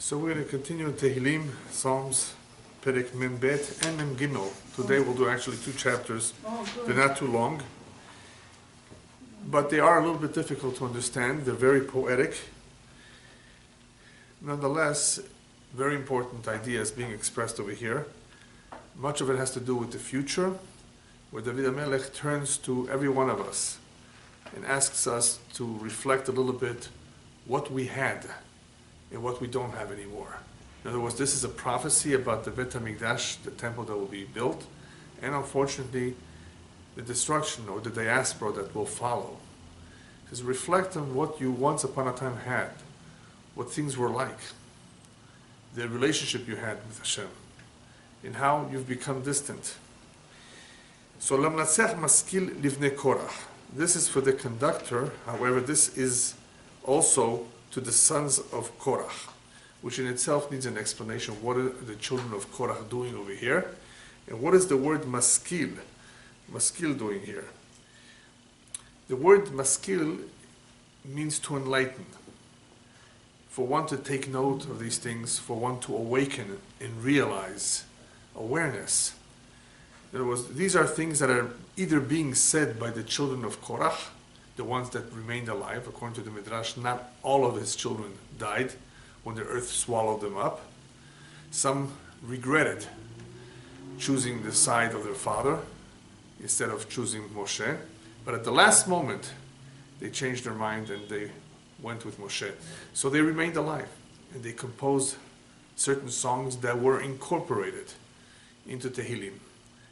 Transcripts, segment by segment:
So we're going to continue Tehilim, Psalms, Perek Mem Bet and Mem Gimel. Today we'll do actually two chapters. They're not too long, but they are a little bit difficult to understand. They're very poetic. Nonetheless, very important ideas being expressed over here. Much of it has to do with the future, where David HaMelech turns to every one of us and asks us to reflect a little bit what we had and what we don't have anymore. In other words, this is a prophecy about the Bet HaMikdash, the temple that will be built, and unfortunately, the destruction or the diaspora that will follow. It says, reflect on what you once upon a time had, what things were like, the relationship you had with Hashem, and how you've become distant. So, Lamnatzech Maskil Livnei Korach. This is for the conductor, however, this is also to the sons of Korach, which in itself needs an explanation. What are the children of Korach doing over here? And what is the word maskil doing here? The word maskil means to enlighten, for one to take note of these things, for one to awaken and realize awareness. In other words, these are things that are either being said by the children of Korach, the ones that remained alive. According to the Midrash, not all of his children died when the earth swallowed them up. Some regretted choosing the side of their father instead of choosing Moshe. But at the last moment, they changed their mind and they went with Moshe. So they remained alive and they composed certain songs that were incorporated into Tehilim.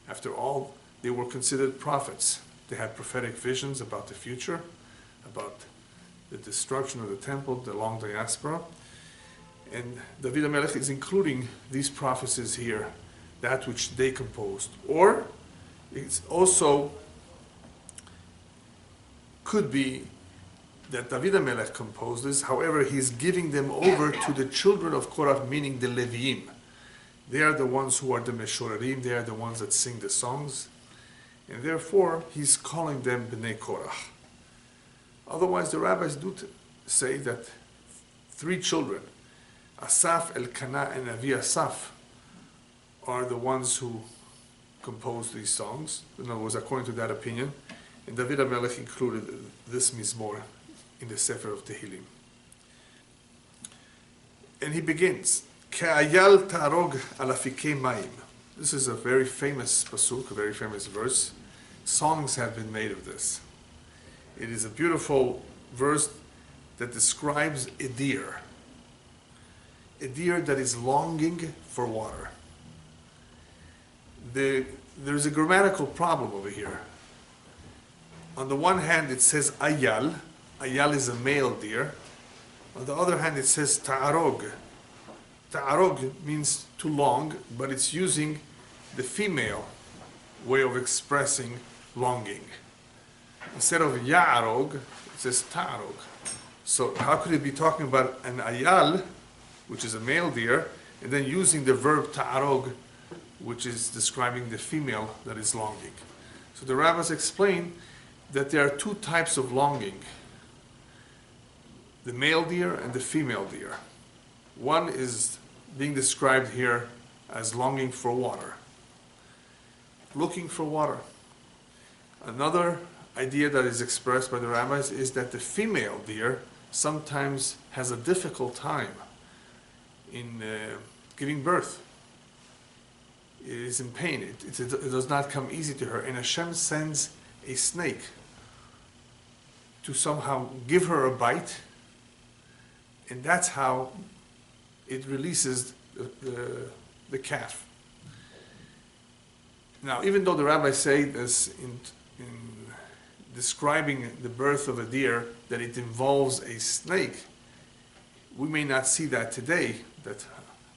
After all, they were considered prophets. They had prophetic visions about the future, about the destruction of the temple, the long diaspora. And David HaMelech is including these prophecies here, that which they composed. Or it's also could be that David HaMelech composed this, however, he's giving them over to the children of Korach, meaning the Leviim. They are the ones who are the Meshorerim, they are the ones that sing the songs. And therefore, he's calling them Bnei Korach. Otherwise, the rabbis do say that three children, Asaph, Elkanah, and Avi Asaph, are the ones who composed these songs. In other words, according to that opinion. And David HaMelech included this mizmor in the Sefer of Tehilim. And he begins, Ke'ayal ta'arog al afikei mayim. This is a very famous pasuk, a very famous verse. Songs have been made of this. It is a beautiful verse that describes a deer that is longing for water. There's a grammatical problem over here. On the one hand, it says ayal. Ayal is a male deer. On the other hand, it says ta'arog. Ta'arog means to long, but it's using the female way of expressing longing. Instead of ya'arog, it says ta'arog. So how could it be talking about an ayal, which is a male deer, and then using the verb ta'arog, which is describing the female that is longing? So the rabbis explain that there are two types of longing, the male deer and the female deer. One is being described here as longing for water, looking for water. Another idea that is expressed by the rabbis is that the female deer sometimes has a difficult time in giving birth. It is in pain. It does not come easy to her. And Hashem sends a snake to somehow give her a bite, and that's how it releases the calf. Now, even though the rabbis say this in describing the birth of a deer, that it involves a snake, we may not see that today, that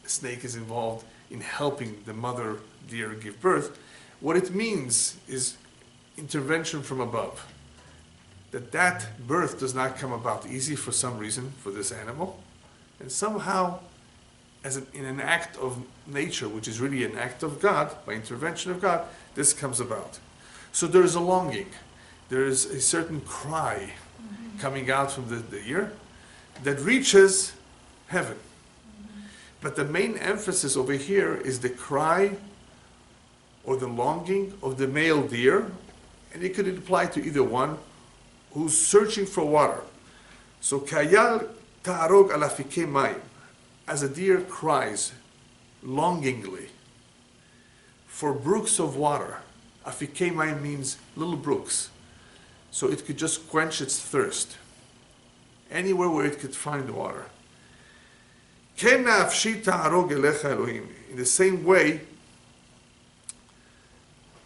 a snake is involved in helping the mother deer give birth. What it means is intervention from above. That birth does not come about easy for some reason for this animal, and somehow in an act of nature, which is really an act of God, by intervention of God, this comes about. So there is a longing, there is a certain cry coming out from the ear that reaches heaven. But the main emphasis over here is the cry or the longing of the male deer, and it could apply to either one, who's searching for water. So kayal ta'arog alafike mayim, as a deer cries longingly for brooks of water. Afike mayim means little brooks, so it could just quench its thirst anywhere where it could find water. Ken nafshi ta'arog elecha Elohim. In the same way,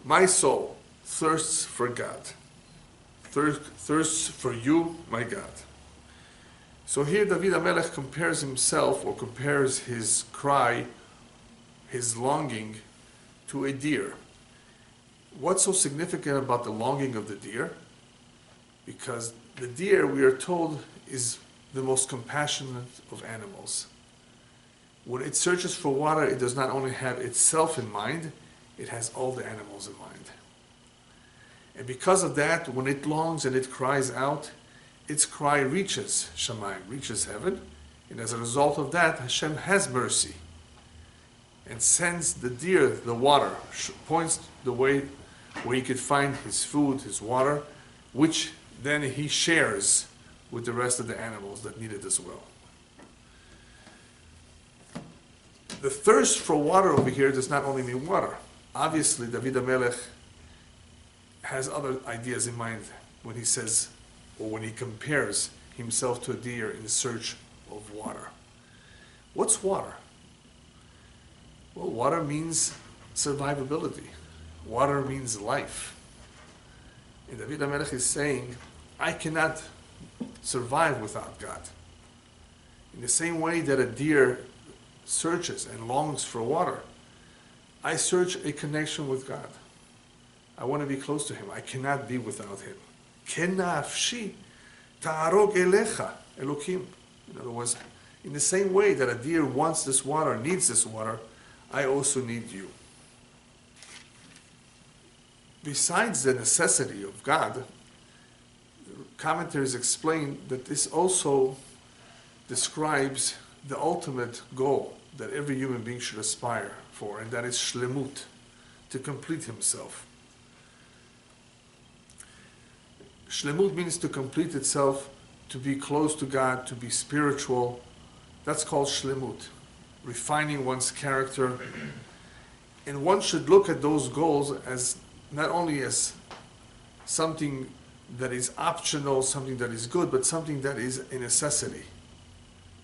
my soul thirsts for God, thirsts for you, my God. So here David HaMelech compares himself, or compares his cry, his longing, to a deer. What's so significant about the longing of the deer? Because the deer, we are told, is the most compassionate of animals. When it searches for water, it does not only have itself in mind, it has all the animals in mind. And because of that, when it longs and it cries out, its cry reaches Shamayim, reaches heaven, and as a result of that, Hashem has mercy and sends the deer the water, points the way where he could find his food, his water, which then he shares with the rest of the animals that need it as well. The thirst for water over here does not only mean water. Obviously, David HaMelech has other ideas in mind when he says, or when he compares himself to a deer in search of water. What's water? Well, water means survivability. Water means life. And David HaMelech is saying, I cannot survive without God. In the same way that a deer searches and longs for water, I search a connection with God. I want to be close to Him. I cannot be without Him. Ken nafshi ta'arog elecha Elokim. In other words, in the same way that a deer wants this water, needs this water, I also need you. Besides the necessity of God, commentaries explain that this also describes the ultimate goal that every human being should aspire for, and that is shlemut, to complete himself. Shlemut means to complete itself, to be close to God, to be spiritual. That's called shlemut, refining one's character. And one should look at those goals as not only as something that is optional, something that is good, but something that is a necessity.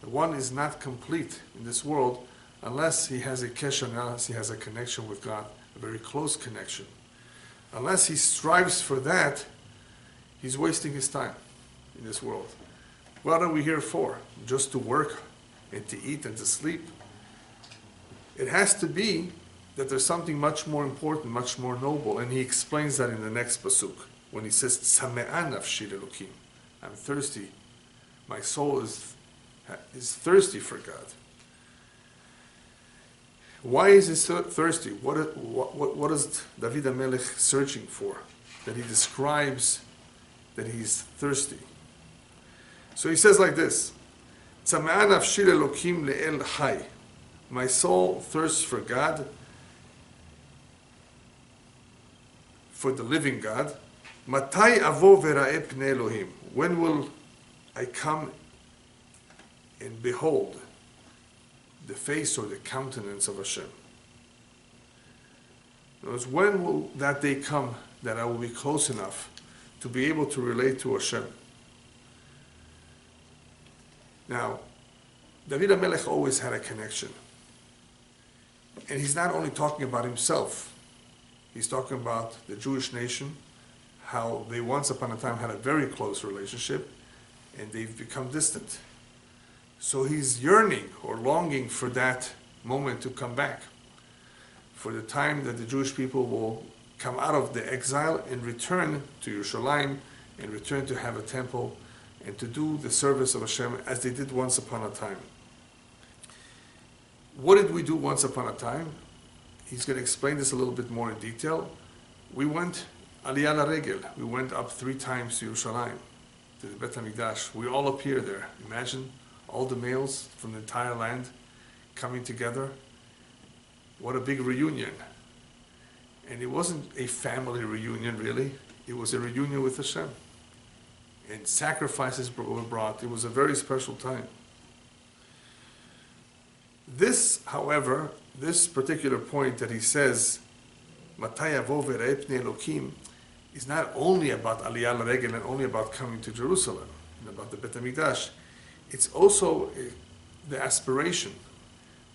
One is not complete in this world unless he has a kesher, unless he has a connection with God, a very close connection. Unless he strives for that, he's wasting his time in this world. What are we here for? Just to work and to eat and to sleep? It has to be that there's something much more important, much more noble, and he explains that in the next pasuk when he says, "Tzame'a nafshi Elokim." I'm thirsty. My soul is thirsty for God. Why is he so thirsty? What is David HaMelech searching for? That he describes that he's thirsty. So he says like this, "Tzame'a nafshi Elokim le'el chai." My soul thirsts for God, for the living God. Matai avo vera'e pnei Elohim. When will I come and behold the face or the countenance of Hashem? In other words, when will that day come that I will be close enough to be able to relate to Hashem? Now, David HaMelech always had a connection. And he's not only talking about himself, he's talking about the Jewish nation, how they once upon a time had a very close relationship, and they've become distant. So he's yearning or longing for that moment to come back, for the time that the Jewish people will come out of the exile and return to Yerushalayim, and return to have a temple, and to do the service of Hashem as they did once upon a time. What did we do once upon a time? He's going to explain this a little bit more in detail. We went Aliyah LaRegel. We went up 3 times to Yerushalayim, to the Bet HaMikdash. We all appear there. Imagine all the males from the entire land coming together. What a big reunion. And it wasn't a family reunion, really. It was a reunion with Hashem. And sacrifices were brought. It was a very special time. This, however, this particular point that he says, Matay yavo v'ra'eh pnei Elokim, is not only about Aliyah l'regel and only about coming to Jerusalem and about the Bet HaMikdash. It's also the aspiration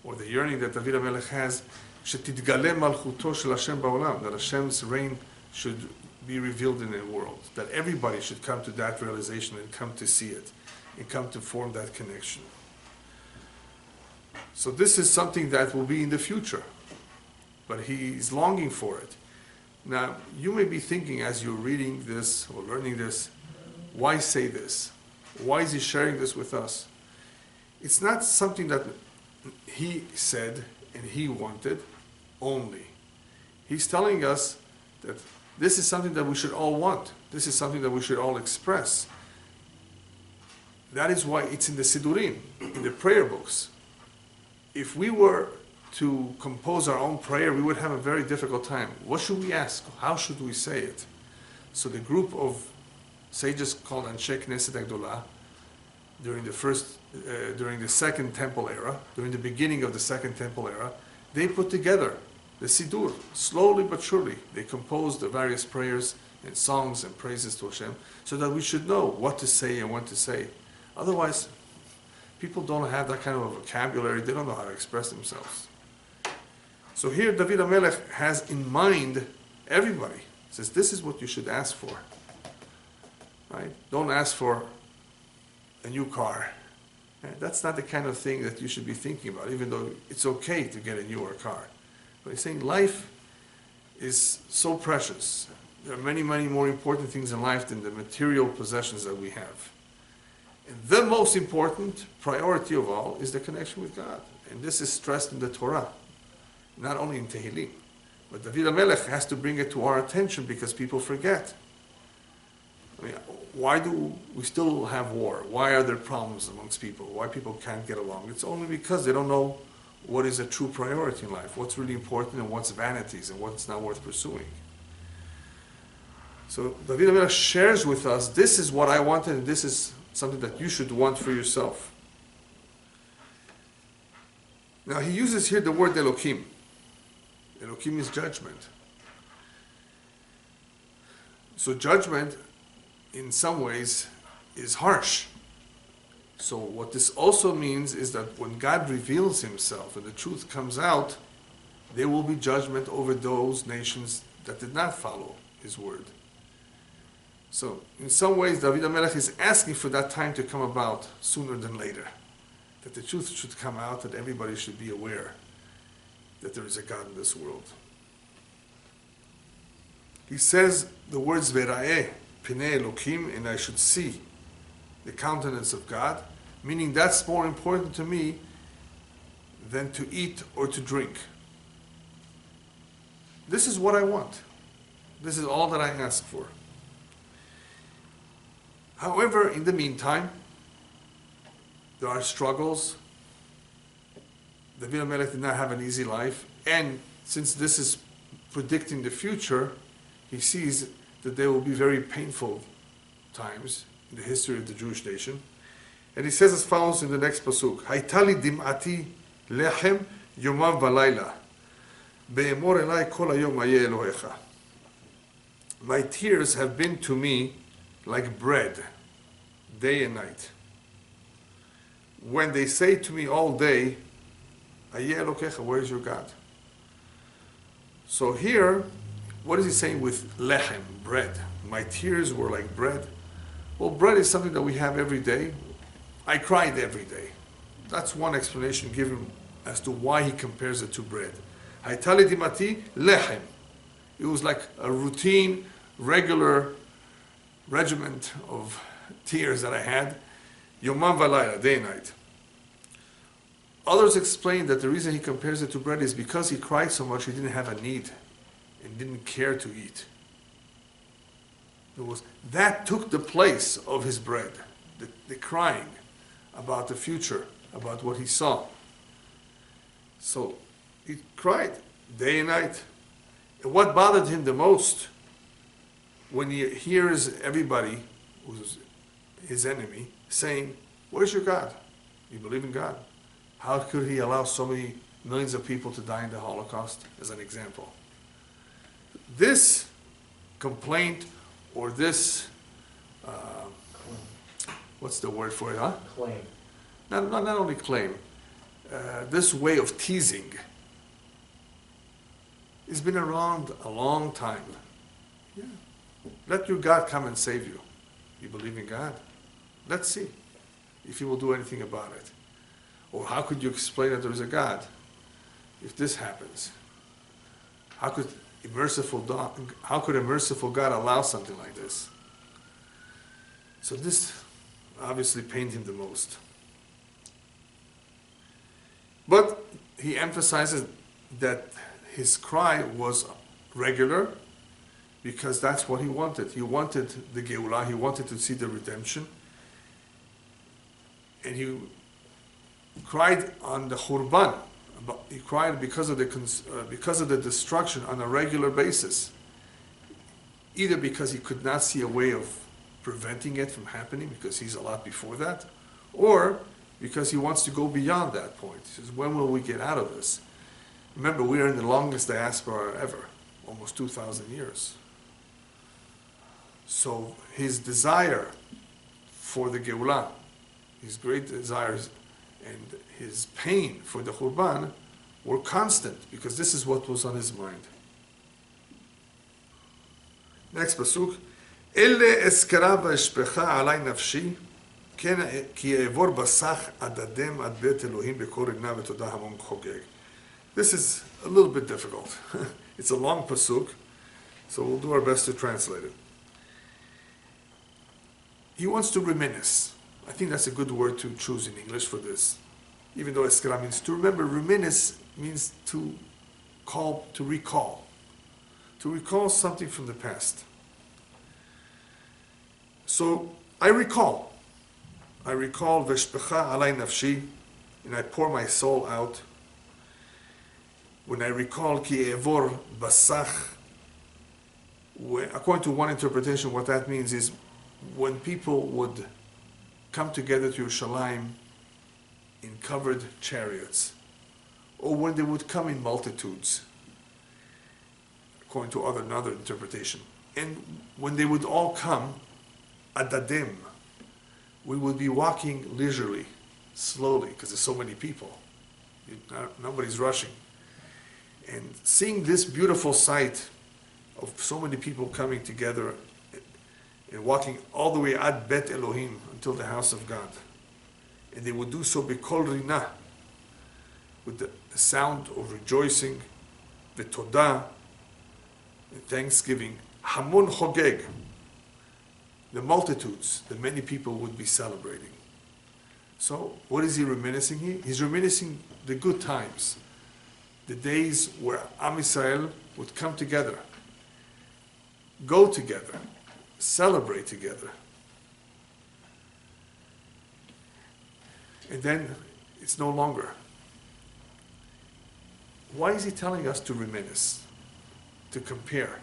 or the yearning that David HaMelech has, שתתגלה מלכותו של השם בעולם, that Hashem's reign should be revealed in the world, that everybody should come to that realization and come to see it and come to form that connection. So this is something that will be in the future, but he is longing for it. Now, you may be thinking as you're reading this or learning this, why say this? Why is he sharing this with us? It's not something that he said and he wanted only. He's telling us that this is something that we should all want. This is something that we should all express. That is why it's in the Sidurim, in the prayer books. If we were to compose our own prayer, we would have a very difficult time. What should we ask? How should we say it? So the group of sages called Anshe Knesset Agdolah, during the Second Temple era, during the beginning of the Second Temple era, they put together the Sidur, slowly but surely. They composed the various prayers and songs and praises to Hashem, so that we should know what to say and when to say. Otherwise, people don't have that kind of a vocabulary. They don't know how to express themselves. So here David HaMelech has in mind everybody. He says, this is what you should ask for. Right? Don't ask for a new car. That's not the kind of thing that you should be thinking about, even though it's okay to get a newer car. But he's saying life is so precious. There are many, many more important things in life than the material possessions that we have. And the most important priority of all is the connection with God. And this is stressed in the Torah, not only in Tehilim. But David HaMelech has to bring it to our attention because people forget. I mean, why do we still have war? Why are there problems amongst people? Why people can't get along? It's only because they don't know what is a true priority in life, what's really important and what's vanities and what's not worth pursuing. So David HaMelech shares with us, this is what I wanted and this is something that you should want for yourself. Now he uses here the word Elokim. Elokim is judgment. So judgment, in some ways, is harsh. So what this also means is that when God reveals himself and the truth comes out, there will be judgment over those nations that did not follow his word. So in some ways, David HaMelech is asking for that time to come about sooner than later. That the truth should come out, that everybody should be aware that there is a God in this world. He says the words Vera'eh Pnei Elokim, and I should see the countenance of God, meaning that's more important to me than to eat or to drink. This is what I want. This is all that I ask for. However, in the meantime, there are struggles. David HaMelech did not have an easy life, and since this is predicting the future, he sees that there will be very painful times in the history of the Jewish nation. And he says as follows in the next pasuk, Haytali dim'ati lechem yomam v'layla, be'emor elai kol hayom hayeh Elohecha. My tears have been to me like bread, day and night. When they say to me all day, hayeh Elokecha, where is your God? So here, what is he saying with lechem, bread? My tears were like bread. Well, bread is something that we have every day. I cried every day. That's one explanation given as to why he compares it to bread. Haytali dimati lechem. It was like a routine, regular regiment of tears that I had. Yomam v'layla, day and night. Others explain that the reason he compares it to bread is because he cried so much he didn't have a need and didn't care to eat. That took the place of his bread, the crying about the future, about what he saw. So he cried day and night. And what bothered him the most, when he hears everybody who's his enemy saying, where's your God? You believe in God? How could he allow so many millions of people to die in the Holocaust, as an example? This complaint, or this, what's the word for it, huh? Claim. Not only claim, this way of teasing has been around a long time. Yeah. Let your God come and save you. You believe in God? Let's see if he will do anything about it. Or how could you explain that there is a God if this happens? How could a merciful God allow something like this? So this obviously pained him the most. But he emphasizes that his cry was regular, because that's what he wanted. He wanted the Geulah, he wanted to see the redemption. And he cried on the Khurban. He cried because of the destruction on a regular basis. Either because he could not see a way of preventing it from happening, because he's a lot before that, or because he wants to go beyond that point. He says, when will we get out of this? Remember, we are in the longest diaspora ever, almost 2,000 years. So his desire for the Geulah, his great desires, and his pain for the Khurban were constant, because this is what was on his mind. Next pasuk. Ele eskara v'eshpecha alay nafshi, ki e'evor basach adadem ad bet Elohim b'kol rinna v'todah hamon chogeg. This is a little bit difficult. It's a long pasuk, so we'll do our best to translate it. He wants to reminisce. I think that's a good word to choose in English for this. Even though eskara means to remember, reminisce means to recall something from the past. So I recall v'eshpecha alay nafshi, and I pour my soul out. When I recall ki evor basach, according to one interpretation, what that means is when people would come together to Yerushalayim in covered chariots, or when they would come in multitudes, according to another interpretation. And when they would all come, adadim, we would be walking leisurely, slowly, because there's so many people. Nobody's rushing. And seeing this beautiful sight of so many people coming together and walking all the way ad bet Elohim, until the house of God. And they would do so b'kol rinah, with the sound of rejoicing, v'todah, and thanksgiving, hamon chogeg, the multitudes, the many people would be celebrating. So what is he reminiscing here? He's reminiscing the good times, the days where Am Yisrael would come together, go together, celebrate together. And then it's no longer. Why is he telling us to reminisce, to compare?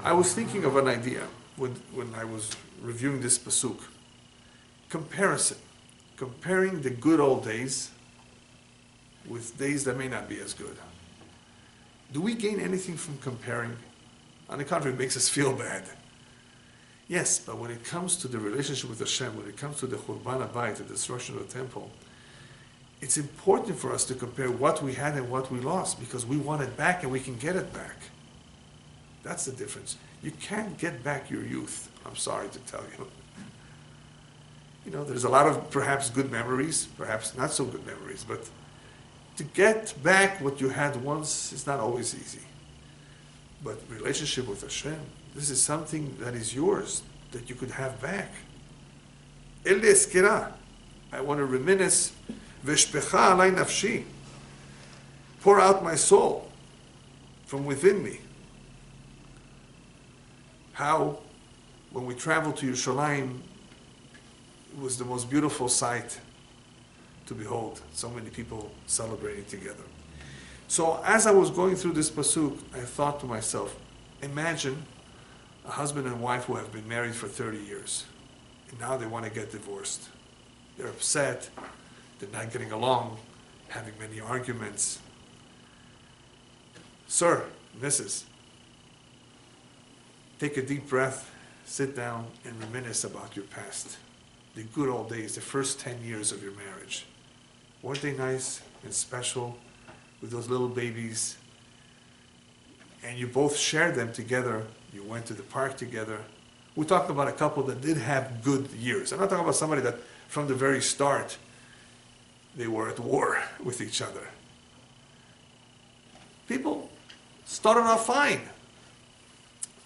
I was thinking of an idea when I was reviewing this pasuk. Comparison. Comparing the good old days with days that may not be as good. Do we gain anything from comparing? On the contrary, it makes us feel bad. Yes, but when it comes to the relationship with Hashem, when it comes to the Churban Abayit, the destruction of the temple, it's important for us to compare what we had and what we lost, because we want it back and we can get it back. That's the difference. You can't get back your youth, I'm sorry to tell you. You know, there's a lot of perhaps good memories, perhaps not so good memories, but to get back what you had once is not always easy. But relationship with Hashem, this is something that is yours, that you could have back. El eskera, I want to reminisce, v'eshpecha alay nafshi, pour out my soul from within me. How, when we traveled to Yerushalayim, it was the most beautiful sight to behold so many people celebrating together. So as I was going through this pasuk, I thought to myself, imagine a husband and wife who have been married for 30 years, and now they want to get divorced. They're upset, they're not getting along, having many arguments. Sir, Mrs., take a deep breath, sit down, and reminisce about your past. The good old days, the first 10 years of your marriage. Weren't they nice and special with those little babies? And you both shared them together. You went to the park together. We're talking about a couple that did have good years. I'm not talking about somebody that from the very start they were at war with each other. People started off fine.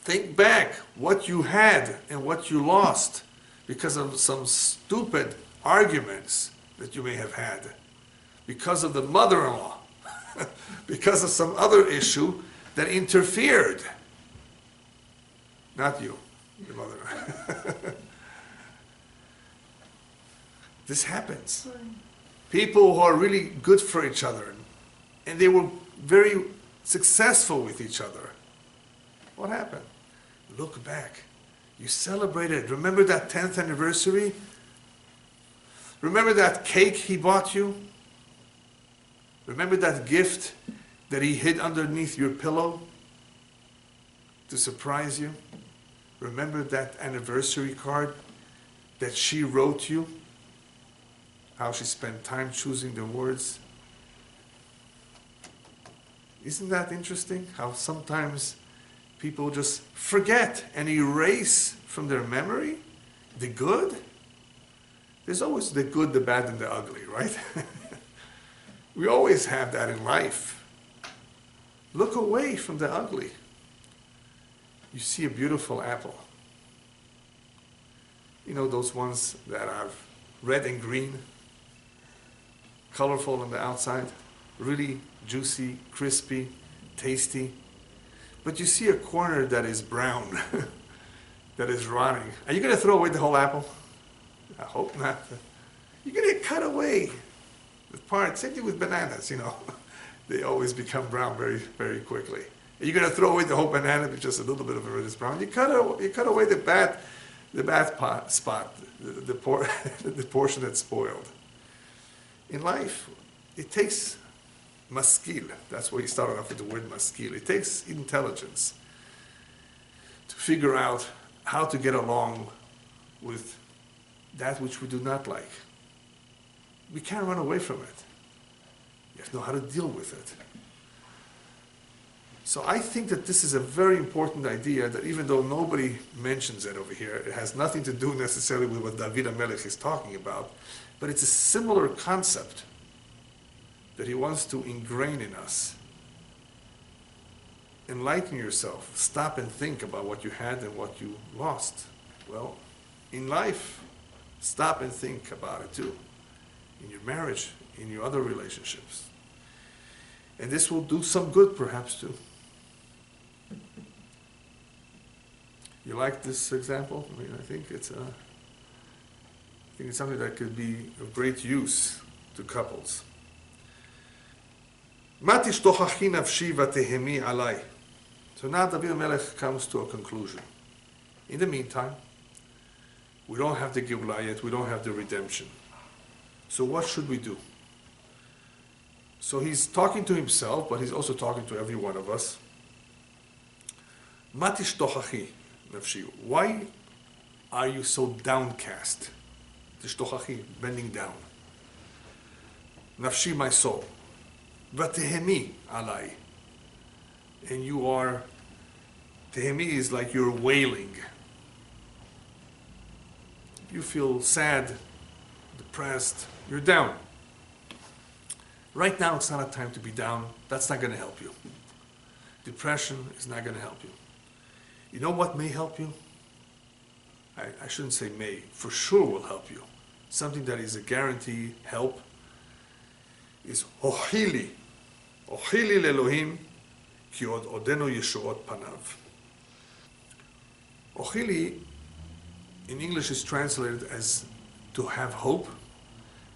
Think back what you had and what you lost because of some stupid arguments that you may have had, because of the mother-in-law, because of some other issue that interfered. Not you, your mother. This happens. People who are really good for each other, and they were very successful with each other. What happened? Look back. You celebrated. Remember that 10th anniversary? Remember that cake he bought you? Remember that gift that he hid underneath your pillow to surprise you? Remember that anniversary card that she wrote you? How she spent time choosing the words? Isn't that interesting? How sometimes people just forget and erase from their memory the good? There's always the good, the bad, and the ugly, right? We always have that in life. Look away from the ugly. You see a beautiful apple. You know those ones that are red and green, colorful on the outside, really juicy, crispy, tasty. But you see a corner that is brown, that is rotting. Are you going to throw away the whole apple? I hope not. You're going to cut away the part. Same thing with bananas, you know. They always become brown very, very quickly. Are you going to throw away the whole banana with just a little bit of it is brown? You cut away the bad spot, the portion that's spoiled. In life, it takes maskil. That's where you started off with the word maskil. It takes intelligence to figure out how to get along with that which we do not like. We can't run away from it. You have to know how to deal with it. So I think that this is a very important idea that even though nobody mentions it over here, it has nothing to do necessarily with what David HaMelech is talking about, but it's a similar concept that he wants to ingrain in us. Enlighten yourself. Stop and think about what you had and what you lost. Well, in life, stop and think about it too. In your marriage, in your other relationships. And this will do some good perhaps too. You like this example? I mean, I think it's something that could be of great use to couples. So now David HaMelech comes to a conclusion. In the meantime, we don't have the Geulah yet, we don't have the redemption. So what should we do? So he's talking to himself, but he's also talking to every one of us. Matishtochachi nafshi. Why are you so downcast? Tishtochachi, bending down. Nafshi, my soul. Vatehemi alai. And you are, tehemi is like you're wailing. You feel sad, depressed, you're down. Right now, it's not a time to be down. That's not going to help you. Depression is not going to help you. You know what may help you? I shouldn't say may, for sure will help you. Something that is a guaranteed help is Ohili. Ohili lelohim ki od odenu yeshuot panav. Ohili in English is translated as to have hope,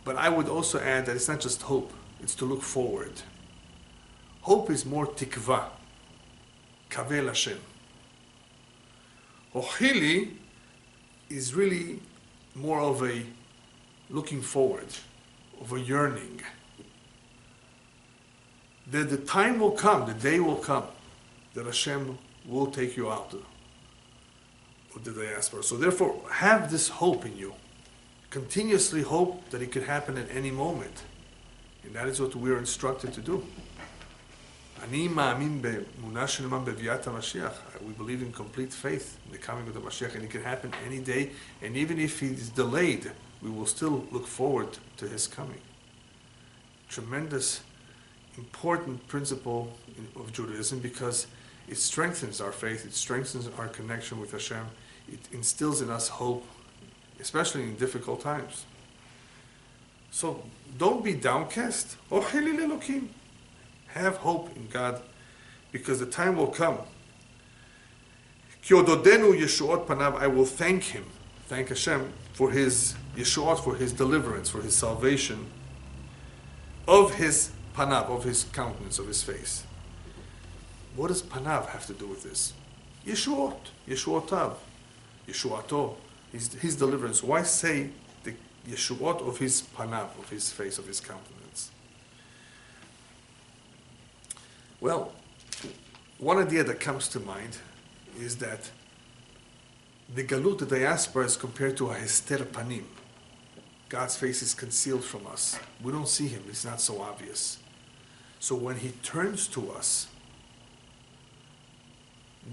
But I would also add that it's not just hope, it's to look forward. Hope is more tikva, kaveh Hashem. Ohili is really more of a looking forward, of a yearning. That the time will come, the day will come, that Hashem will take you out of the diaspora. So therefore, have this hope in you. Continuously hope that it could happen at any moment. And that is what we are instructed to do. We believe in complete faith in the coming of the Mashiach, and it can happen any day. And even if he is delayed, we will still look forward to his coming. Tremendous, important principle of Judaism, because it strengthens our faith, it strengthens our connection with Hashem, it instills in us hope, especially in difficult times. So don't be downcast. Have hope in God, because the time will come. I will thank him, thank Hashem for his Yeshuot, for his deliverance, for his salvation of his panav, of his countenance, of his face. What does panav have to do with this? Yeshuot, Yeshuotav, Yeshuato, his deliverance. Why say the Yeshuot of his panav, of his face, of his countenance? Well, one idea that comes to mind is that the galut, the diaspora, is compared to a hester panim. God's face is concealed from us. We don't see him. It's not so obvious. So when he turns to us,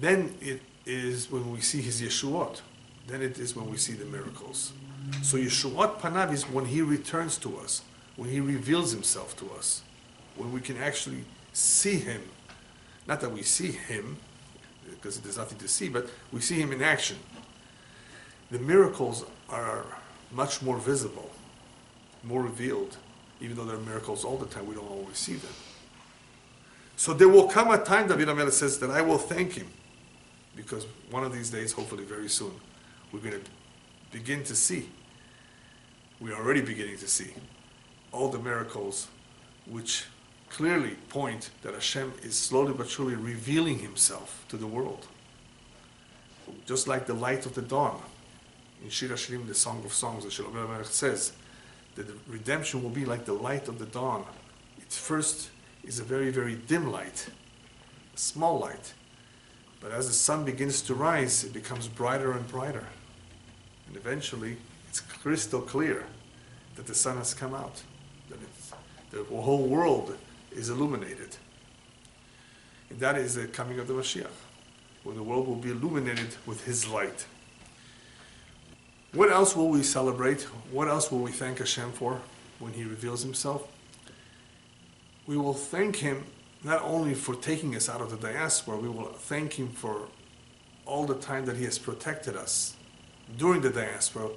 then it is when we see his Yeshuot. Then it is when we see the miracles. So Yeshuot panav is when he returns to us, when he reveals himself to us, when we can actually see him. Not that we see him, because there's nothing to see, but we see him in action. The miracles are much more visible, more revealed. Even though there are miracles all the time, we don't always see them. So there will come a time, David HaMelech says, that I will thank him, because one of these days, hopefully very soon, we're going to begin to see, we are already beginning to see, all the miracles which clearly point that Hashem is slowly but surely revealing himself to the world. Just like the light of the dawn. In Shir HaShirim, the Song of Songs, the Shlomo HaMelech says that the redemption will be like the light of the dawn. It first is a very, very dim light, a small light. But as the sun begins to rise, it becomes brighter and brighter. And eventually, it's crystal clear that the sun has come out, that the whole world is illuminated. And that is the coming of the Mashiach, when the world will be illuminated with his light. What else will we celebrate? What else will we thank Hashem for when he reveals himself? We will thank him not only for taking us out of the diaspora, we will thank him for all the time that he has protected us during the diaspora,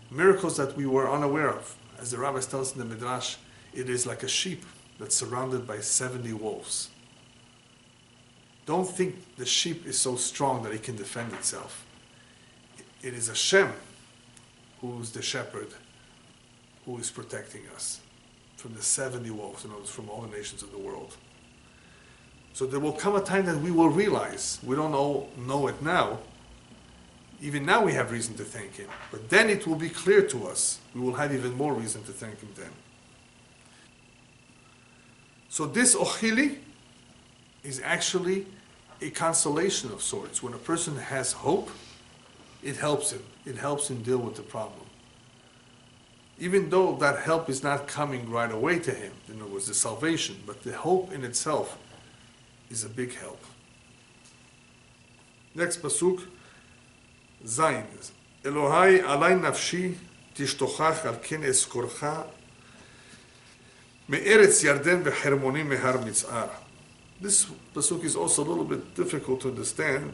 miracles that we were unaware of. As the rabbis tell us in the Midrash, it is like a sheep that's surrounded by 70 wolves. Don't think the sheep is so strong that it can defend itself. It is Hashem who's the shepherd, who is protecting us from the 70 wolves, from all the nations of the world. So there will come a time that we will realize, we don't know it now, even now we have reason to thank him, but then it will be clear to us, we will have even more reason to thank him then. So this ochili is actually a consolation of sorts. When a person has hope, it helps him. It helps him deal with the problem. Even though that help is not coming right away to him, in other words, the salvation, but the hope in itself is a big help. Next pasuk, Zayin. Elohai alay nafshi tishtochach al ken eskorcha me'eretz Yarden ve'hermoni mehar mitzar. This pasuk is also a little bit difficult to understand.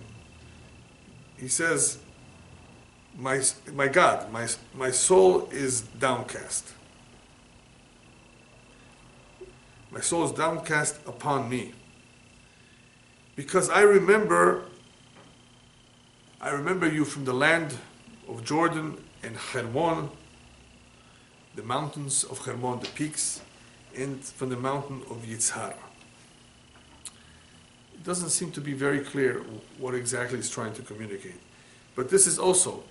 He says, my God, my soul is downcast. My soul is downcast upon me. Because I remember you from the land of Jordan and Hermon, the mountains of Hermon, the peaks, and from the mountain of Yitzhar. It doesn't seem to be very clear what exactly it's trying to communicate. But this is also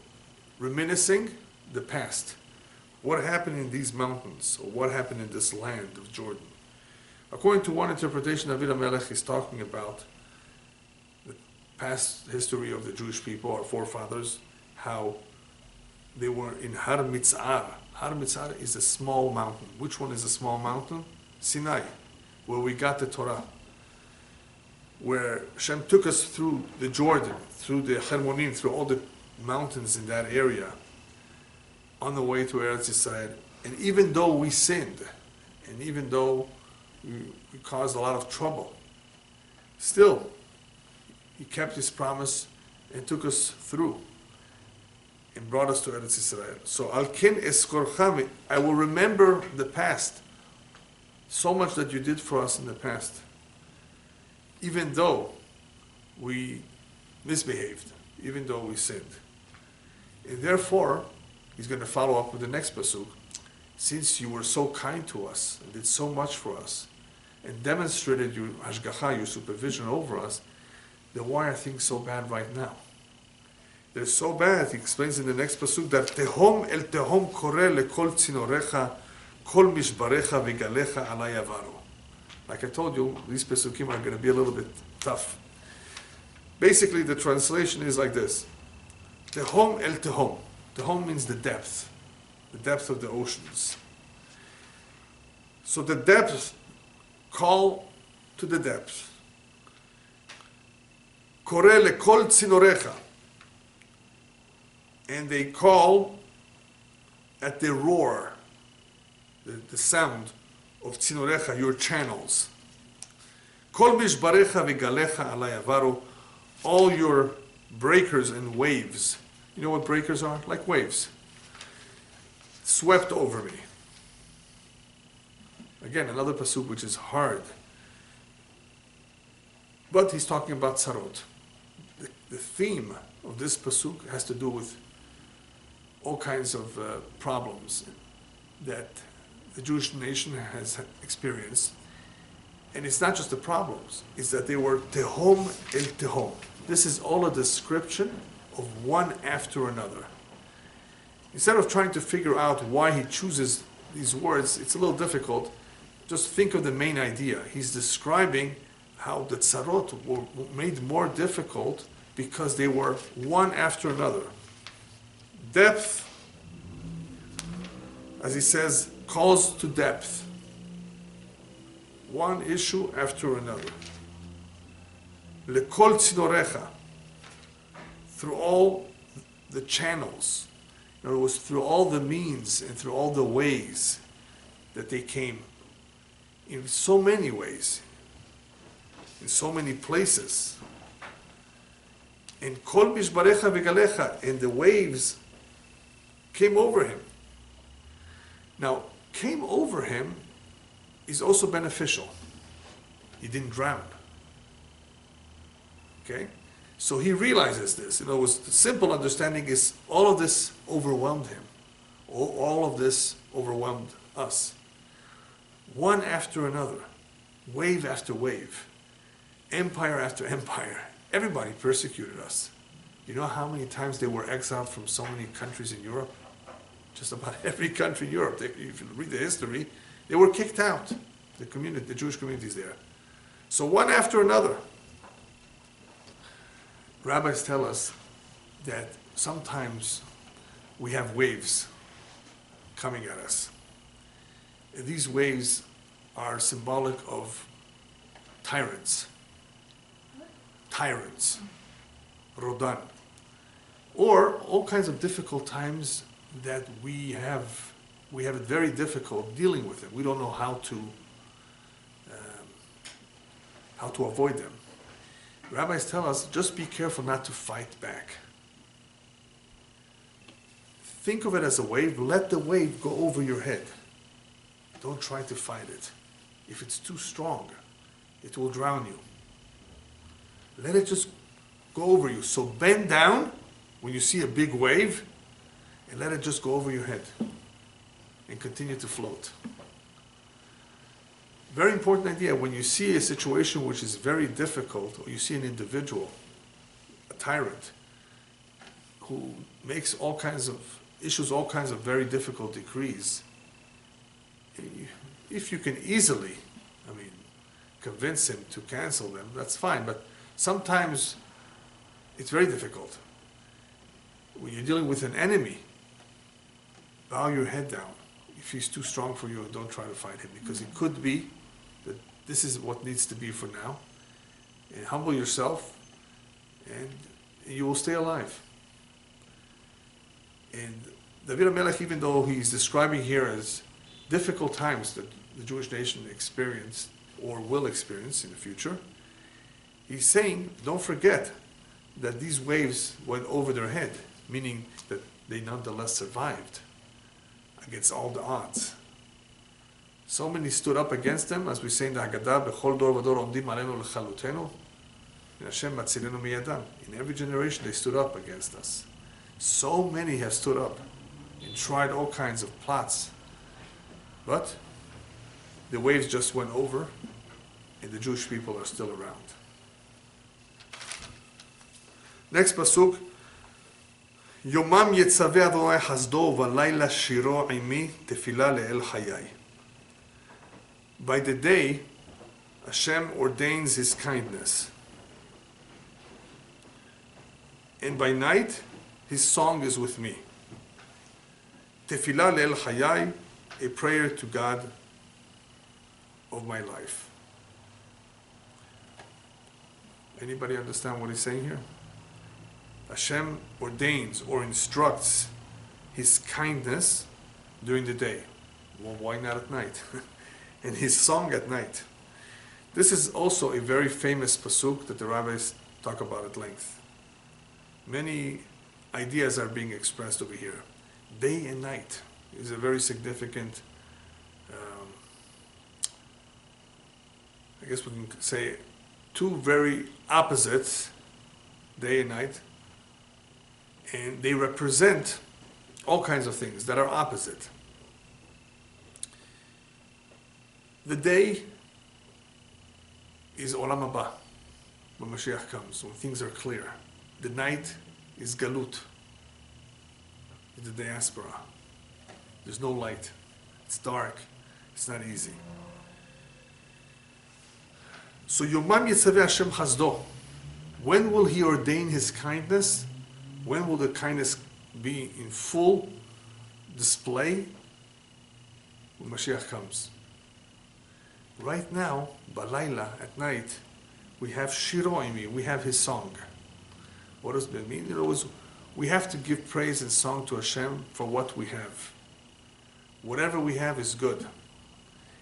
reminiscing the past. What happened in these mountains, or what happened in this land of Jordan? According to one interpretation, David HaMelech is talking about the past history of the Jewish people, our forefathers, how they were in Har Mitzar. Har Mitzar is a small mountain. Which one is a small mountain? Sinai, where we got the Torah. Where Hashem took us through the Jordan, through the Hermonim, through all the mountains in that area, on the way to Eretz Yisrael. And even though we sinned, and even though we caused a lot of trouble, still, He kept His promise and took us through and brought us to Eretz Yisrael. So, Al ken eskorcha, I will remember the past, so much that you did for us in the past, even though we misbehaved, even though we sinned. And therefore, he's going to follow up with the next pasuk. Since you were so kind to us and did so much for us and demonstrated your hashgacha, your supervision over us, then why are things so bad right now? They're so bad, he explains in the next pasuk, that tehom el tehom kore lekol tzinorecha kol mishbarecha v'galecha alay avaru. Like I told you, these pesukim are going to be a little bit tough. Basically, the translation is like this. Tehom el tehom. Tehom means the depth of the oceans. So the depths call to the depth. Kore lekol tzinorecha. And they call at the roar, the sound of tzinorecha, your channels. Kol mishbarecha v'galecha alay avaru, all your breakers and waves. You know what breakers are? Like waves. Swept over me. Again, another pasuk which is hard. But he's talking about tzarot. The theme of this pasuk has to do with all kinds of problems that the Jewish nation has experienced. And it's not just the problems, it's that they were tehom el tehom. This is all a description of one after another. Instead of trying to figure out why he chooses these words, it's a little difficult. Just think of the main idea. He's describing how the tzarot were made more difficult because they were one after another. Depth, as he says, calls to depth. One issue after another. Lekol tzinorecha, through all the channels. In other words, through all the means and through all the ways that they came. In so many ways. In so many places. And kol mishbarecha v'galecha, and the waves came over him. Now, came over him is also beneficial. He didn't drown. Okay? So he realizes this. In other words, the simple understanding is all of this overwhelmed him. All of this overwhelmed us. One after another. Wave after wave. Empire after empire. Everybody persecuted us. You know how many times they were exiled from so many countries in Europe? Just about every country in Europe. If you read the history, they were kicked out. The Jewish communities there. So one after another. Rabbis tell us that sometimes we have waves coming at us. And these waves are symbolic of tyrants. Tyrants. Rodan. Or all kinds of difficult times that we have it very difficult dealing with them. We don't know how to avoid them. Rabbis tell us, just be careful not to fight back. Think of it as a wave. Let the wave go over your head. Don't try to fight it. If it's too strong, it will drown you. Let it just go over you. So bend down when you see a big wave and let it just go over your head. and continue to float. Very important idea. When you see a situation which is very difficult, or you see an individual, a tyrant, who makes issues all kinds of very difficult decrees, if you can easily, convince him to cancel them, that's fine, but sometimes it's very difficult. When you're dealing with an enemy, bow your head down. If he's too strong for you, don't try to fight him, because it could be that this is what needs to be for now. And humble yourself, and you will stay alive. And David HaMelech, even though he's describing here as difficult times that the Jewish nation experienced or will experience in the future, he's saying, don't forget that these waves went over their head, meaning that they nonetheless survived against all the odds. So many stood up against them, as we say in the Haggadah, B'chol dor v'dor omdim aleinu l'chalutenu, and Hashem matzilenu miyadam. In every generation they stood up against us. So many have stood up and tried all kinds of plots, but the waves just went over, and the Jewish people are still around. Next pasuk, Yomam yetzaveh Adonai chasdo v'layla shiro imi tefila le'el chayai. By the day, Hashem ordains His kindness, and by night, His song is with me. Tefila le'el chayai, a prayer to God of my life. Anybody understand what he's saying here? Hashem ordains or instructs His kindness during the day. Well, why not at night? And His song at night. This is also a very famous pasuk that the rabbis talk about at length. Many ideas are being expressed over here. Day and night is a very significant, I guess we can say, two very opposites, day and night, and they represent all kinds of things that are opposite. The day is Olam Haba, when Mashiach comes, when things are clear. The night is Galut, the diaspora. There's no light. It's dark. It's not easy. So Yomam Yitzaveh Hashem Chasdo. When will He ordain His kindness? When will the kindness be in full display? When Mashiach comes. Right now, Balayla, at night, we have Shiroimi, we have His song. What does that mean? We have to give praise and song to Hashem for what we have. Whatever we have is good.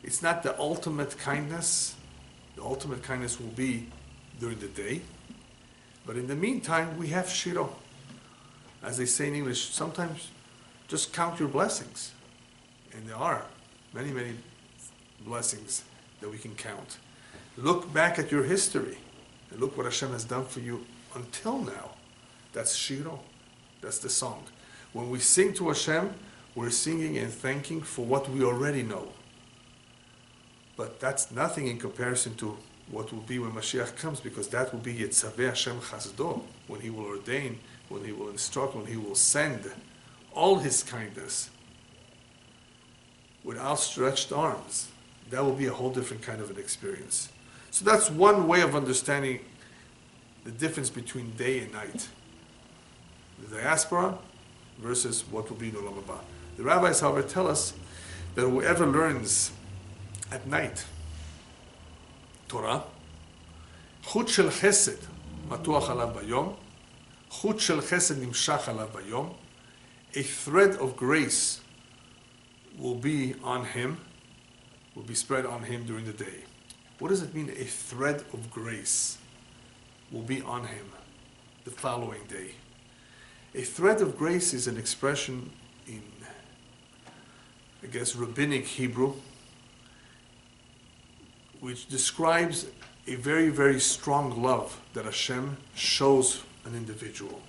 It's not the ultimate kindness. The ultimate kindness will be during the day. But in the meantime, we have Shiro. As they say in English, sometimes just count your blessings. And there are many, many blessings that we can count. Look back at your history and look what Hashem has done for you until now. That's Shiro. That's the song. When we sing to Hashem, we're singing and thanking for what we already know. But that's nothing in comparison to what will be when Mashiach comes, because that will be Yetzaveh Hashem Chasdo, when He will ordain, when He will instruct, when He will send all His kindness with outstretched arms. That will be a whole different kind of an experience. So that's one way of understanding the difference between day and night. The diaspora versus what will be in Olam Haba. The rabbis, however, tell us that whoever learns at night Torah, chut shel chesed matuach alav bayom, chut shel chesed nimshach alav bayom, a thread of grace will be on him, will be spread on him during the day. What does it mean, a thread of grace will be on him the following day? A thread of grace is an expression in, I guess, rabbinic Hebrew, which describes a very, very strong love that Hashem shows an individual.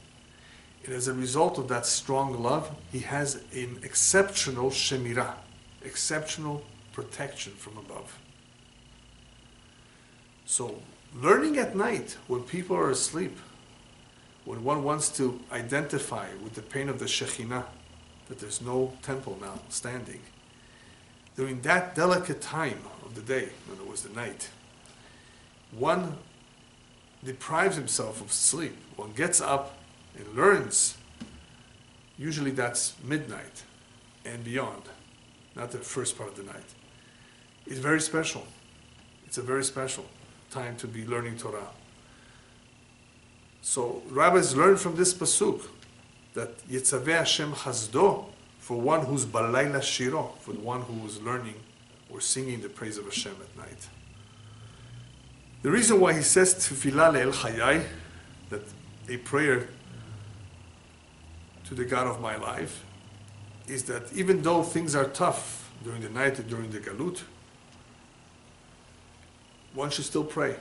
And as a result of that strong love, he has an exceptional shemirah, exceptional protection from above. So, learning at night when people are asleep, when one wants to identify with the pain of the Shekhinah, that there's no temple now standing, during that delicate time of the day, in other words, the night, one deprives himself of sleep. One gets up and learns. Usually that's midnight and beyond, not the first part of the night. It's very special. It's a very special time to be learning Torah. So rabbis learn from this pasuk that Yitzaveh Hashem Chazdo, for one who's balayla shiro, for the one who is learning or singing the praise of Hashem at night. The reason why he says Tefillah le'el chayai, that a prayer to the God of my life, is that even though things are tough during the night and during the galut, one should still pray.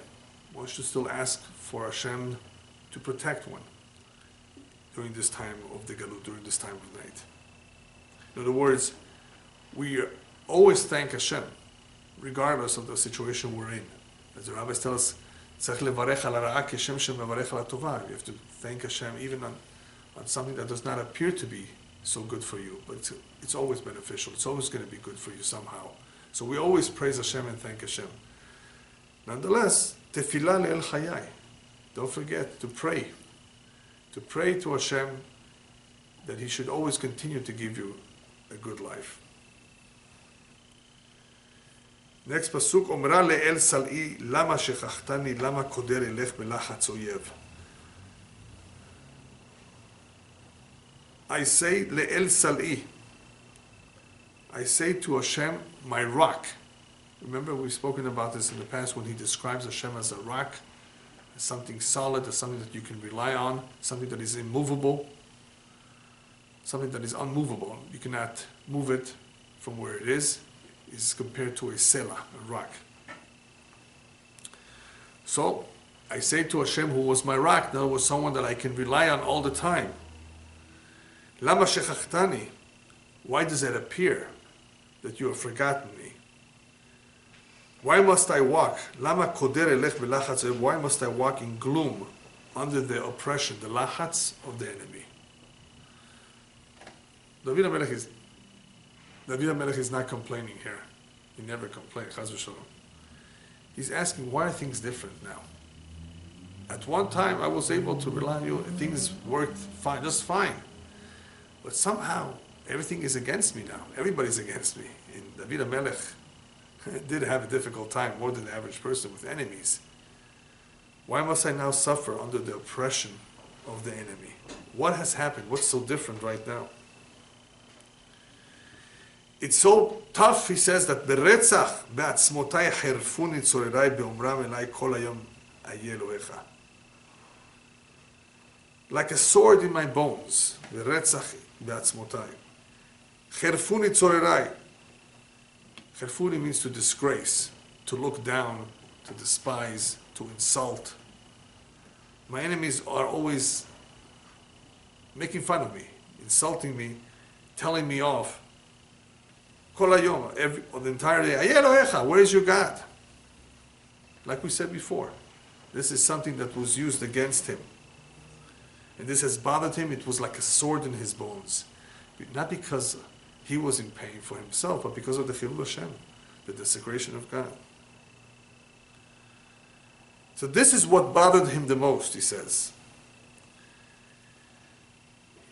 One should still ask for Hashem to protect one during this time of the galut, during this time of night. In other words, we always thank Hashem, regardless of the situation we're in. As the rabbis tell us, you have to thank Hashem even on something that does not appear to be so good for you, but it's always beneficial. It's always going to be good for you somehow. So we always praise Hashem and thank Hashem. Nonetheless, tefillah le'el chayai. Don't forget to pray. To pray to Hashem that He should always continue to give you a good life. Next pasuk, Omra le'el sal'i, lama shechachtani, lama koder elech belachatz oyev. I say le'el sal'i. I say to Hashem, my rock. Remember, we've spoken about this in the past when he describes Hashem as a rock, as something solid, as something that you can rely on, something that is immovable, something that is unmovable. You cannot move it from where it is compared to a selah, a rock. So, I say to Hashem, who was my rock, now was someone that I can rely on all the time. Lama shechachtani. Why does it appear that you have forgotten me? Why must I walk? Lama koder elech belachatz. Why must I walk in gloom, under the oppression, the lachatz of the enemy? David HaMelech is not complaining here. He never complained, chas v'shalom. He's asking, why are things different now? At one time, I was able to rely on you. Things worked fine, just fine. But somehow, everything is against me now. Everybody's against me. And David HaMelech did have a difficult time, more than the average person, with enemies. Why must I now suffer under the oppression of the enemy? What has happened? What's so different right now? It's so tough, he says, that beretzach be'atzmotai cherfuni tzorerai be'omram elai kol hayom ayeh Elohecha. Like a sword in my bones, beretzach be'atzmotai. Cherfuni tzorerai. Cherfuni means to disgrace, to look down, to despise, to insult. My enemies are always making fun of me, insulting me, telling me off. Kol hayom, the entire day. Ayeh Elohecha, where is your God? Like we said before, this is something that was used against him. And this has bothered him. It was like a sword in his bones. Not because he was in pain for himself, but because of the Chilul Hashem, the desecration of God. So this is what bothered him the most, he says.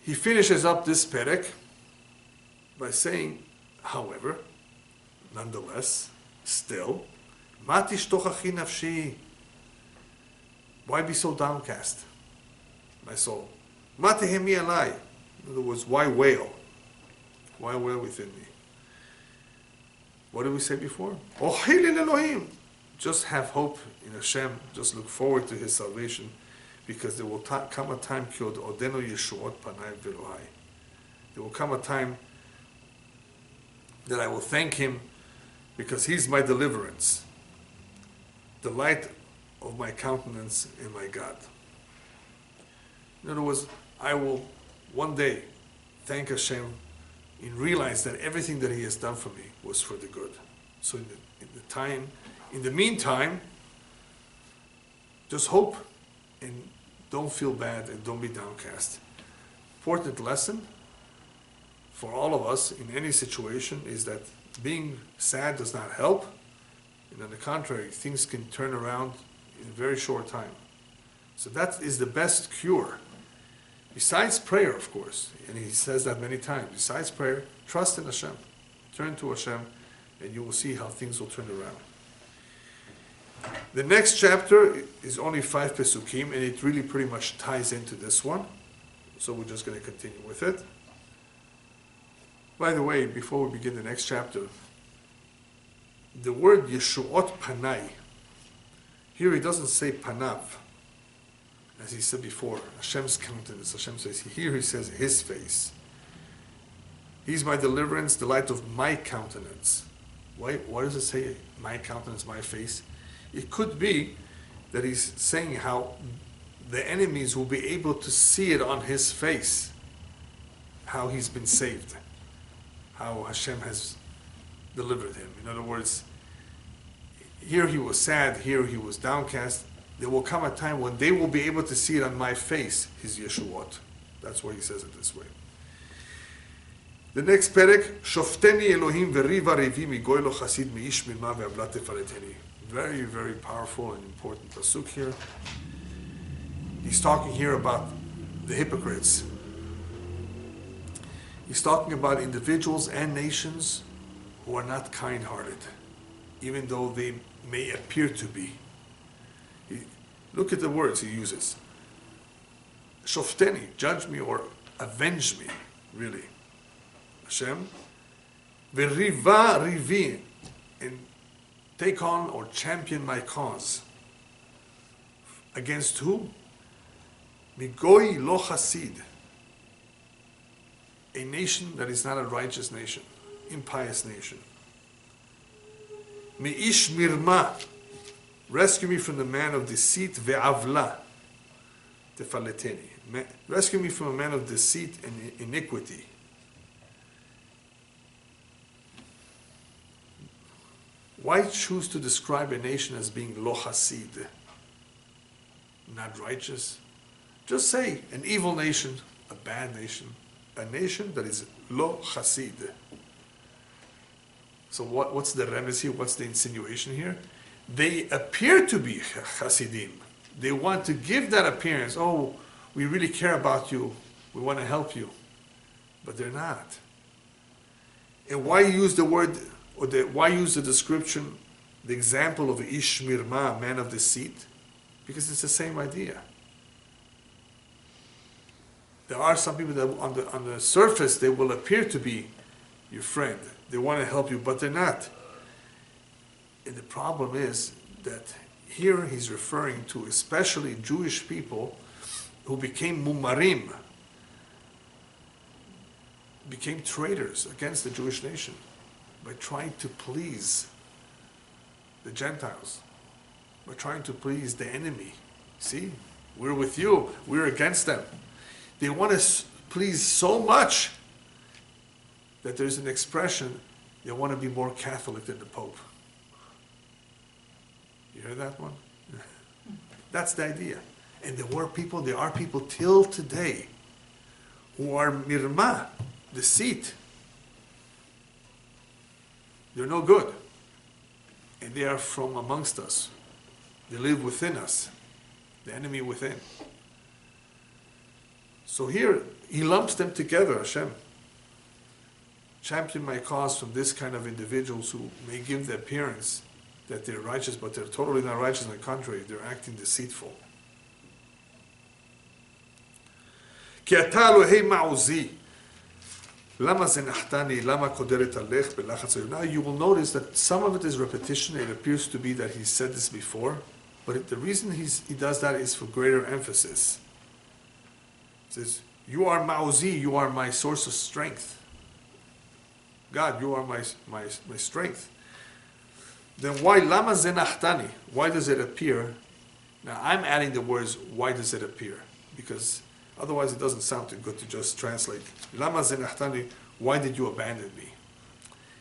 He finishes up this perek by saying, however, nonetheless, still, ma tishtochachi nafshi. Why be so downcast, my soul? Ma tehemi alai. In other words, why wail? Why wail within me? What did we say before? Ohilin Elohim. Just have hope in Hashem. Just look forward to His salvation, because there will come a time called Odeno Yeshuot Panay Velohai. There will come a time that I will thank Him because He's my deliverance, the light of my countenance and my God. In other words, I will one day thank Hashem and realize that everything that He has done for me was for the good. So in the meantime, just hope and don't feel bad and don't be downcast. Important lesson for all of us in any situation is that being sad does not help, and on the contrary, things can turn around in a very short time. So that is the best cure. Besides prayer, of course, and he says that many times, besides prayer, trust in Hashem. Turn to Hashem, and you will see how things will turn around. The next chapter is only 5 Pesukim, and it really pretty much ties into this one. So we're just going to continue with it. By the way, before we begin the next chapter, the word Yeshuot Panai, here he doesn't say Panav, as he said before, Hashem's countenance. Hashem says, here he says His face. He's my deliverance, the light of my countenance. Why does it say my countenance, my face? It could be that he's saying how the enemies will be able to see it on his face, how he's been saved, how Hashem has delivered him. In other words, here he was sad, here he was downcast. There will come a time when they will be able to see it on my face, his Yeshuot. That's why he says it this way. The next perek, Shofteni Elohim v'riva revi migoy lo chasid mi'ish milma ve'avla tefareteni. Very, very powerful and important pasuk here. He's talking here about the hypocrites. He's talking about individuals and nations who are not kind-hearted, even though they may appear to be. Look at the words he uses. Shofteni, judge me or avenge me, really. Hashem. V'riva rivi, and take on or champion my cause. Against who? Migoy lo chasid, a nation that is not a righteous nation, impious nation. Mi'ish mirma, rescue me from the man of deceit, ve'avla, tefaleteni. Rescue me from a man of deceit and iniquity. Why choose to describe a nation as being lo chasid, not righteous? Just say an evil nation, a bad nation, a nation that is lo chasid. So what's the remez here? What's the insinuation here? They appear to be chasidim. They want to give that appearance. Oh, we really care about you. We want to help you. But they're not. And why use the word, or why use the description, the example of Ish Mirma, man of deceit? Because it's the same idea. There are some people that on the surface they will appear to be your friend. They want to help you, but they're not. And the problem is that here he's referring to especially Jewish people who became mumarim, became traitors against the Jewish nation by trying to please the Gentiles, by trying to please the enemy. See, we're with you, we're against them. They want to please so much that there's an expression, they want to be more Catholic than the Pope. You heard that one? That's the idea. And there are people till today who are mirma, deceit. They're no good. And they are from amongst us. They live within us. The enemy within. So here, he lumps them together, Hashem. Champion my cause from this kind of individuals who may give the appearance that they're righteous, but they're totally not righteous. On the contrary, they're acting deceitful. Ki ata Elohei ma'uzi, lama zenachtani, lama koderet alech belachatz hayom. Now you will notice that some of it is repetition. It appears to be that he said this before, but the reason he does that is for greater emphasis. He says, you are ma'uzi, you are my source of strength. God, you are my strength. Then why lama zenachtani? Why does it appear? Now I'm adding the words, why does it appear? Because Otherwise, it doesn't sound too good to just translate. Lama zenachtani, why did you abandon me?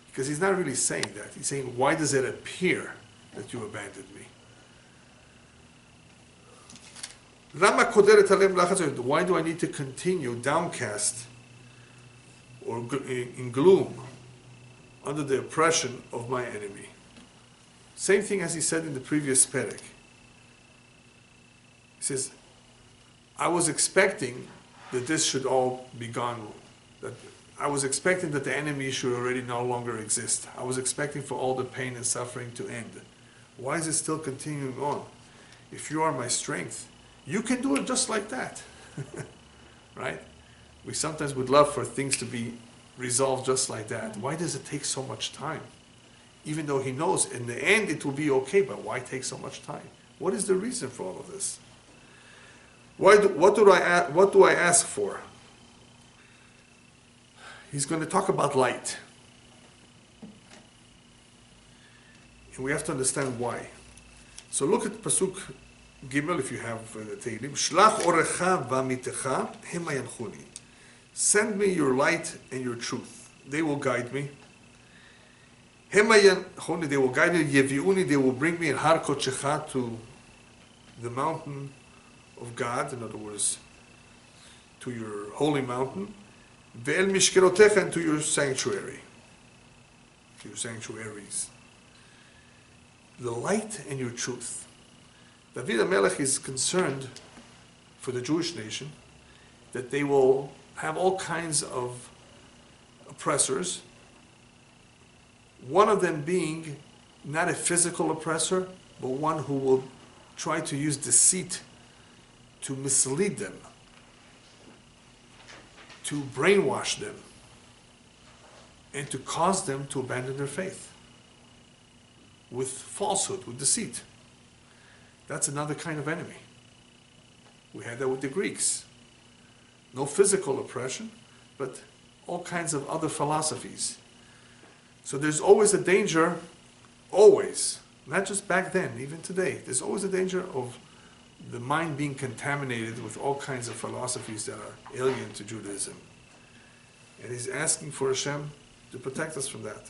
Because he's not really saying that. He's saying, why does it appear that you abandoned me? Lama koderet alem lachatz, why do I need to continue downcast or in gloom under the oppression of my enemy? Same thing as he said in the previous perek. He says, I was expecting that this should all be gone. That I was expecting that the enemy should already no longer exist. I was expecting for all the pain and suffering to end. Why is it still continuing on? If you are my strength, you can do it just like that. Right? We sometimes would love for things to be resolved just like that. Why does it take so much time? Even though he knows in the end it will be okay, but why take so much time? What is the reason for all of this? What do I ask for? He's going to talk about light. And we have to understand why. So look at Pasuk Gimel if you have the Tehilim. Shlach orecha v'amitecha hema yanchuni. Send me your light and your truth. They will guide me. Hema yanchuni, they will guide me. Yeviuni, they will bring me in har kodshecha, to the mountain of God, in other words, to your holy mountain, ve'el mishkerotecha, and to your sanctuary, to your sanctuaries. The light and your truth. David HaMelech is concerned for the Jewish nation that they will have all kinds of oppressors, one of them being not a physical oppressor, but one who will try to use deceit to mislead them, to brainwash them, and to cause them to abandon their faith with falsehood, with deceit. That's another kind of enemy. We had that with the Greeks. No physical oppression, but all kinds of other philosophies. So there's always a danger, always, not just back then, even today, there's always a danger of the mind being contaminated with all kinds of philosophies that are alien to Judaism. And he's asking for Hashem to protect us from that.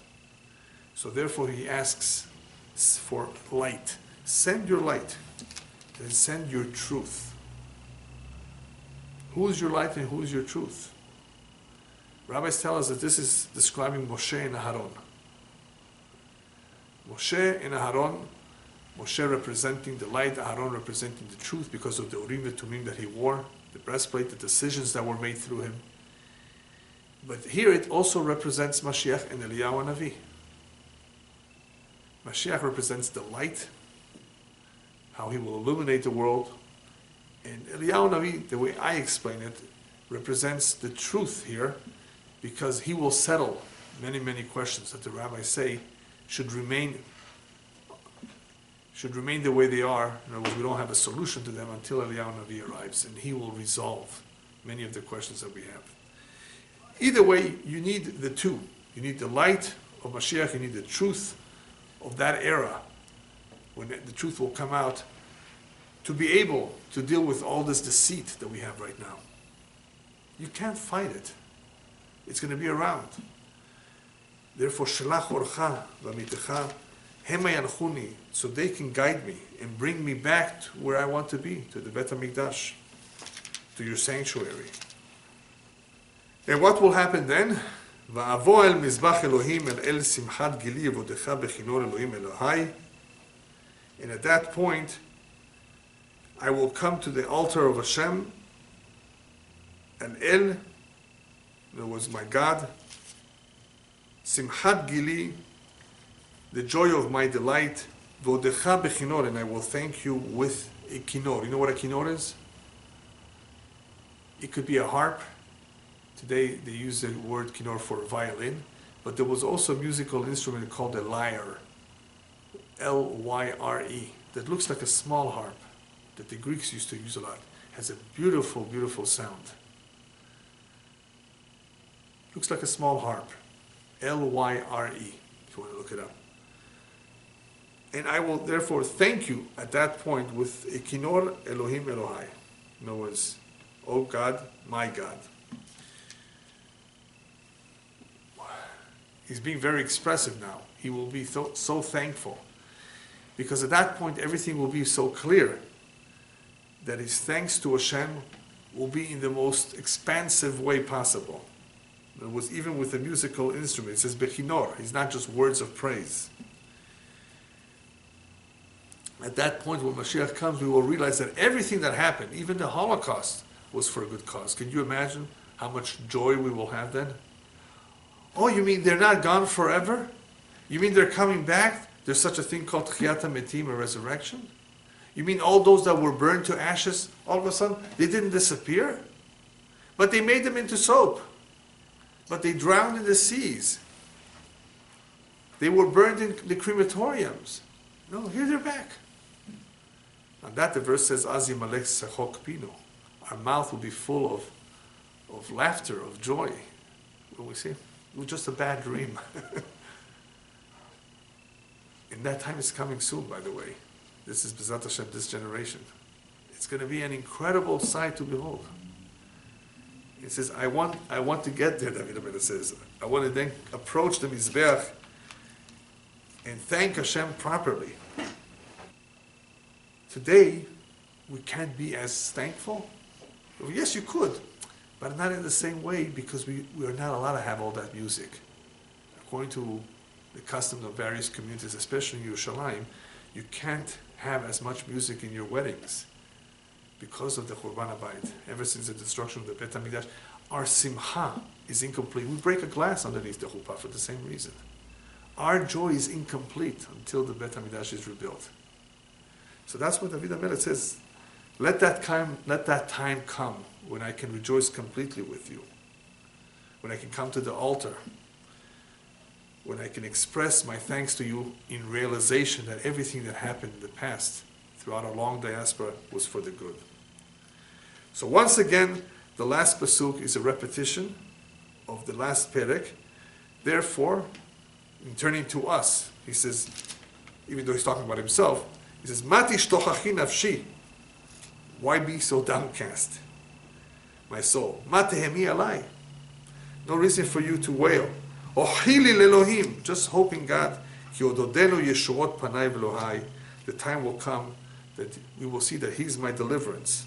So therefore he asks for light. Send your light and send your truth. Who is your light and who is your truth? Rabbis tell us that this is describing Moshe and Aharon. Moshe and Aharon, Moshe representing the light, Aharon representing the truth because of the Urim and Tumim that he wore, the breastplate, the decisions that were made through him. But here it also represents Mashiach and Eliyahu Navi. Mashiach represents the light, how he will illuminate the world. And Eliyahu Navi, the way I explain it, represents the truth here, because he will settle many, many questions that the rabbis say should remain the way they are. In other words, we don't have a solution to them until Eliyahu Navi arrives, and he will resolve many of the questions that we have. Either way, you need the two. You need the light of Mashiach, you need the truth of that era, when the truth will come out, to be able to deal with all this deceit that we have right now. You can't fight it. It's going to be around. Therefore, shelach orcha v'amitecha hema yanchuni, so they can guide me and bring me back to where I want to be, to the Bet HaMikdash, to your sanctuary. And what will happen then? Va'avo el mizbach Elohim el simchat gili yevodecha bechinor Elohim Elohai. And at that point, I will come to the altar of Hashem, and El, that was my God, simchat gili, the joy of my delight, vodecha bechinor, and I will thank you with a kinor. You know what a kinor is? It could be a harp. Today they use the word kinor for violin, but there was also a musical instrument called a lyre, L-Y-R-E, that looks like a small harp that the Greeks used to use a lot. It has a beautiful, beautiful sound. Looks like a small harp, L-Y-R-E, if you want to look it up. And I will therefore thank you at that point with a kinor Elohim Elohai. In other words, O God, my God. He's being very expressive now. He will be so thankful. Because at that point, everything will be so clear that his thanks to Hashem will be in the most expansive way possible. It was even with the musical instrument. It says Bechinor. It's not just words of praise. At that point, when Mashiach comes, we will realize that everything that happened, even the Holocaust, was for a good cause. Can you imagine how much joy we will have then? Oh, you mean they're not gone forever? You mean they're coming back? There's such a thing called Tchiyat HaMetim, a resurrection? You mean all those that were burned to ashes, all of a sudden, they didn't disappear? But they made them into soap. But they drowned in the seas. They were burned in the crematoriums. No, here they're back. On that, the verse says, Az yimalech sechok pinu. Our mouth will be full of laughter, of joy. What we say? It was just a bad dream. And that time is coming soon, by the way. This is B'ezrat Hashem, this generation. It's going to be an incredible sight to behold. It says, I want to get there, David HaMelech says. I want to then approach the Mizbeach and thank Hashem properly. Today, we can't be as thankful. Yes, you could, but not in the same way because we are not allowed to have all that music. According to the custom of various communities, especially in Yerushalayim, you can't have as much music in your weddings because of the Churban Habayit. Ever since the destruction of the Bet HaMikdash, our simcha is incomplete. We break a glass underneath the chuppah for the same reason. Our joy is incomplete until the Bet HaMikdash is rebuilt. So that's what David HaMelech says, let that time come when I can rejoice completely with you, when I can come to the altar, when I can express my thanks to you in realization that everything that happened in the past, throughout our long diaspora, was for the good. So once again, the last pasuk is a repetition of the last perek. Therefore, in turning to us, he says, even though he's talking about himself, he says, Mati shtochachi nafshi. Why be so downcast, my soul? Matehemi alai. No reason for you to wail. Ohili lelohim. Just hoping God. Ki ododenu yeshuot panai v'lohai. The time will come that we will see that He's my deliverance.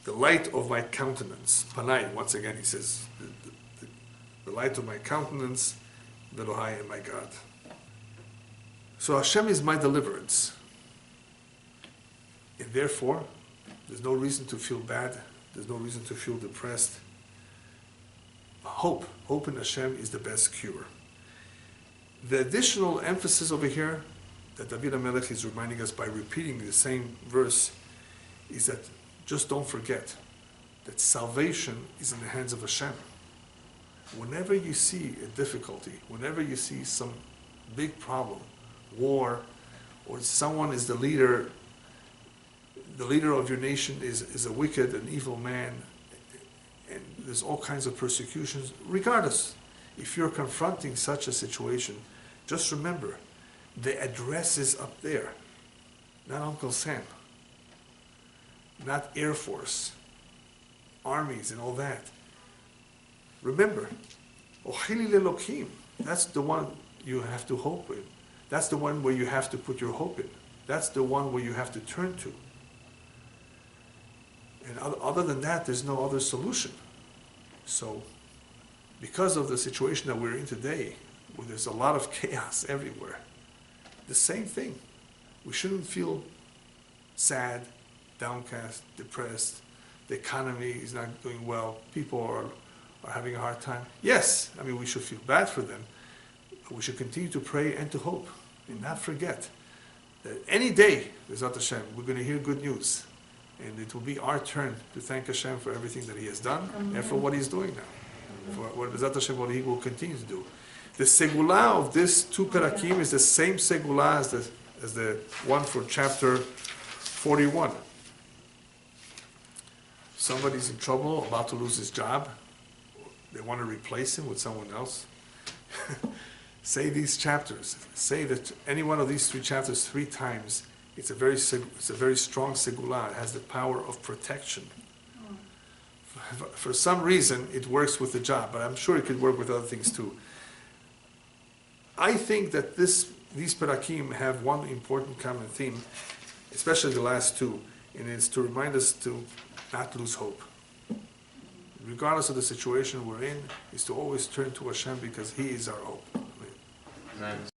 The light of my countenance. Panai, once again, he says, the light of my countenance, Elohai, and my God. So Hashem is my deliverance. And therefore, there's no reason to feel bad. There's no reason to feel depressed. Hope in Hashem is the best cure. The additional emphasis over here that David HaMelech is reminding us by repeating the same verse is that just don't forget that salvation is in the hands of Hashem. Whenever you see a difficulty, whenever you see some big problem, war, or someone is the leader of your nation is a wicked and evil man, and there's all kinds of persecutions, regardless, if you're confronting such a situation, just remember, the address is up there, not Uncle Sam, not Air Force, armies and all that. Remember, Ochili Lelokim, that's the one you have to hope in. That's the one where you have to put your hope in. That's the one where you have to turn to. And other than that, there's no other solution. So, because of the situation that we're in today, where there's a lot of chaos everywhere, the same thing. We shouldn't feel sad, downcast, depressed. The economy is not doing well. People are having a hard time. Yes, I mean, we should feel bad for them. But we should continue to pray and to hope and not forget that any day, B'ezrat Hashem, we're going to hear good news. And it will be our turn to thank Hashem for everything that He has done and for what He's doing now. For what B'ezrat Hashem, what He will continue to do. The segula of this two parakim is the same segula as the one for chapter 41. Somebody's in trouble, about to lose his job. They want to replace him with someone else. Say these chapters. Say that any one of these three chapters 3 times It's a very strong segula. It has the power of protection. For some reason, it works with the job, but I'm sure it could work with other things too. I think that these perakim have one important common theme, especially the last two, and it's to remind us to not lose hope. Regardless of the situation we're in, is to always turn to Hashem because He is our hope. Amen.